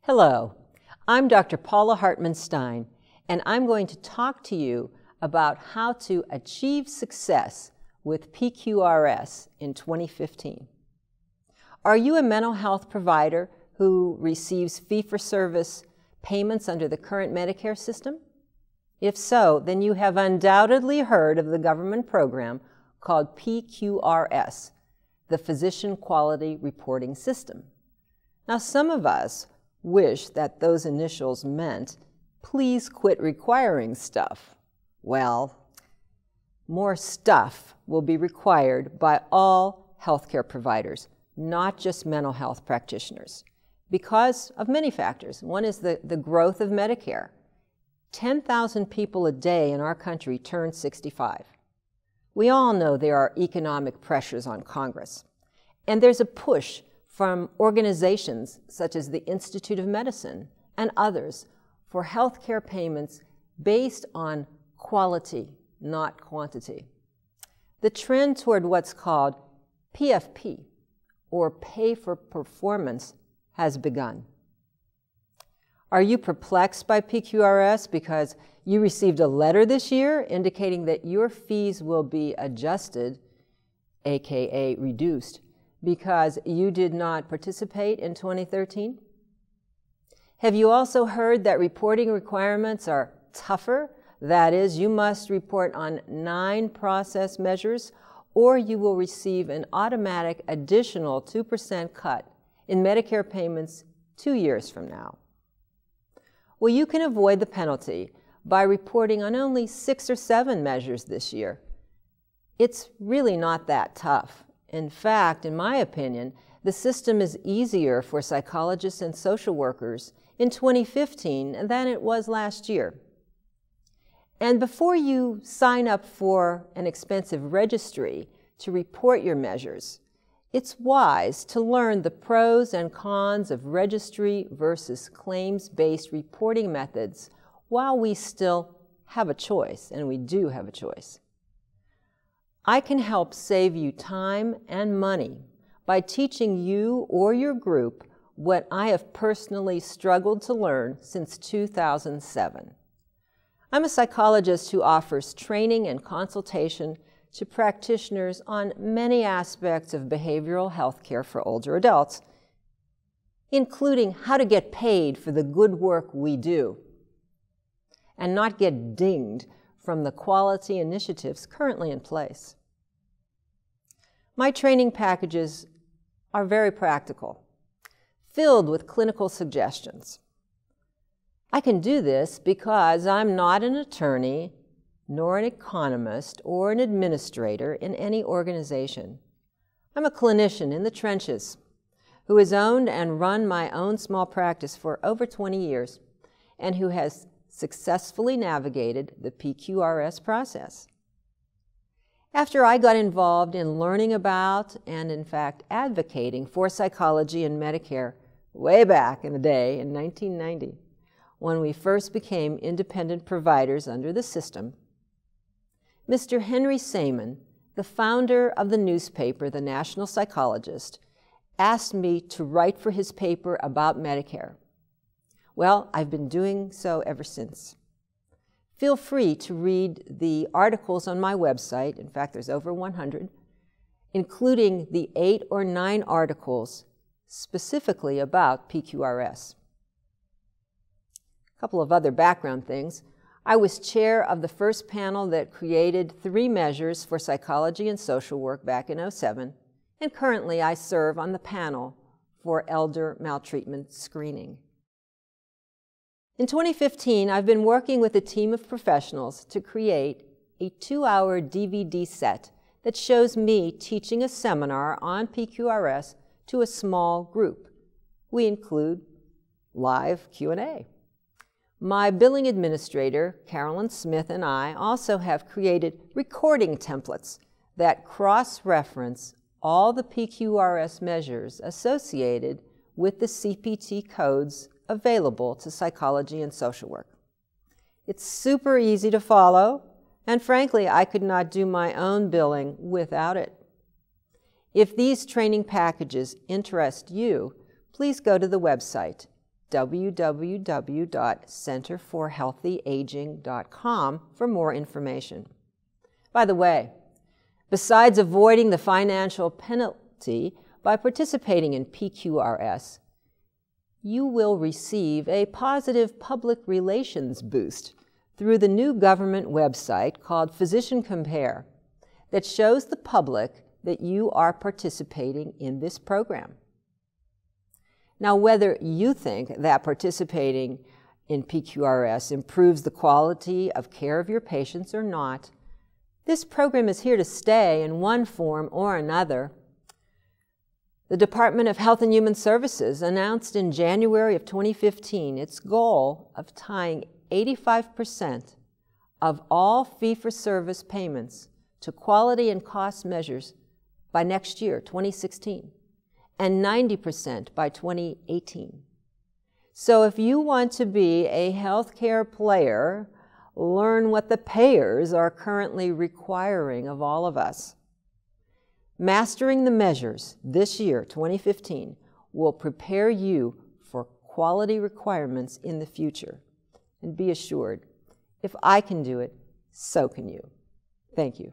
Hello, I'm Dr. Paula Hartman-Stein, and I'm going to talk to you about how to achieve success with PQRS in 2015. Are you a mental health provider who receives fee-for-service payments under the current Medicare system? If so, then you have undoubtedly heard of the government program called PQRS, the Physician Quality Reporting System. Now, some of us wish that those initials meant, please quit requiring stuff. Well, more stuff will be required by all healthcare providers, not just mental health practitioners, because of many factors. One is the growth of Medicare. 10,000 people a day in our country turn 65. We all know there are economic pressures on Congress, and there's a push from organizations such as the Institute of Medicine and others for healthcare payments based on quality, not quantity. The trend toward what's called PFP, or pay for performance, has begun. Are you perplexed by PQRS because you received a letter this year indicating that your fees will be adjusted, aka reduced, because you did not participate in 2013? Have you also heard that reporting requirements are tougher? That is, you must report on 9 process measures, or you will receive an automatic additional 2% cut in Medicare payments 2 years from now. Well, you can avoid the penalty by reporting on only 6 or 7 measures this year. It's really not that tough. In fact, in my opinion, the system is easier for psychologists and social workers in 2015 than it was last year. And before you sign up for an expensive registry to report your measures, it's wise to learn the pros and cons of registry versus claims-based reporting methods while we still have a choice, and we do have a choice. I can help save you time and money by teaching you or your group what I have personally struggled to learn since 2007. I'm a psychologist who offers training and consultation to practitioners on many aspects of behavioral health care for older adults, including how to get paid for the good work we do and not get dinged from the quality initiatives currently in place. My training packages are very practical, filled with clinical suggestions. I can do this because I'm not an attorney, nor an economist, or an administrator in any organization. I'm a clinician in the trenches who has owned and run my own small practice for over 20 years and who has successfully navigated the PQRS process. After I got involved in learning about and, in fact, advocating for psychology and Medicare way back in the day in 1990, when we first became independent providers under the system, Mr. Henry Saman, the founder of the newspaper, The National Psychologist, asked me to write for his paper about Medicare. Well, I've been doing so ever since. Feel free to read the articles on my website. In fact, there's over 100, including the 8 or 9 articles specifically about PQRS. A couple of other background things. I was chair of the first panel that created 3 measures for psychology and social work back in 2007, and currently I serve on the panel for elder maltreatment screening. In 2015, I've been working with a team of professionals to create a 2-hour DVD set that shows me teaching a seminar on PQRS to a small group. We include live Q&A. My billing administrator, Carolyn Smith, and I also have created recording templates that cross-reference all the PQRS measures associated with the CPT codes available to psychology and social work. It's super easy to follow, and frankly, I could not do my own billing without it. If these training packages interest you, please go to the website www.centerforhealthyaging.com for more information. By the way, besides avoiding the financial penalty by participating in PQRS, you will receive a positive public relations boost through the new government website called Physician Compare that shows the public that you are participating in this program. Now, whether you think that participating in PQRS improves the quality of care of your patients or not, this program is here to stay in one form or another. The Department of Health and Human Services announced in January of 2015 its goal of tying 85% of all fee-for-service payments to quality and cost measures by next year, 2016, and 90% by 2018. So if you want to be a healthcare player, learn what the payers are currently requiring of all of us. Mastering the measures this year, 2015, will prepare you for quality requirements in the future. And be assured, if I can do it, so can you. Thank you.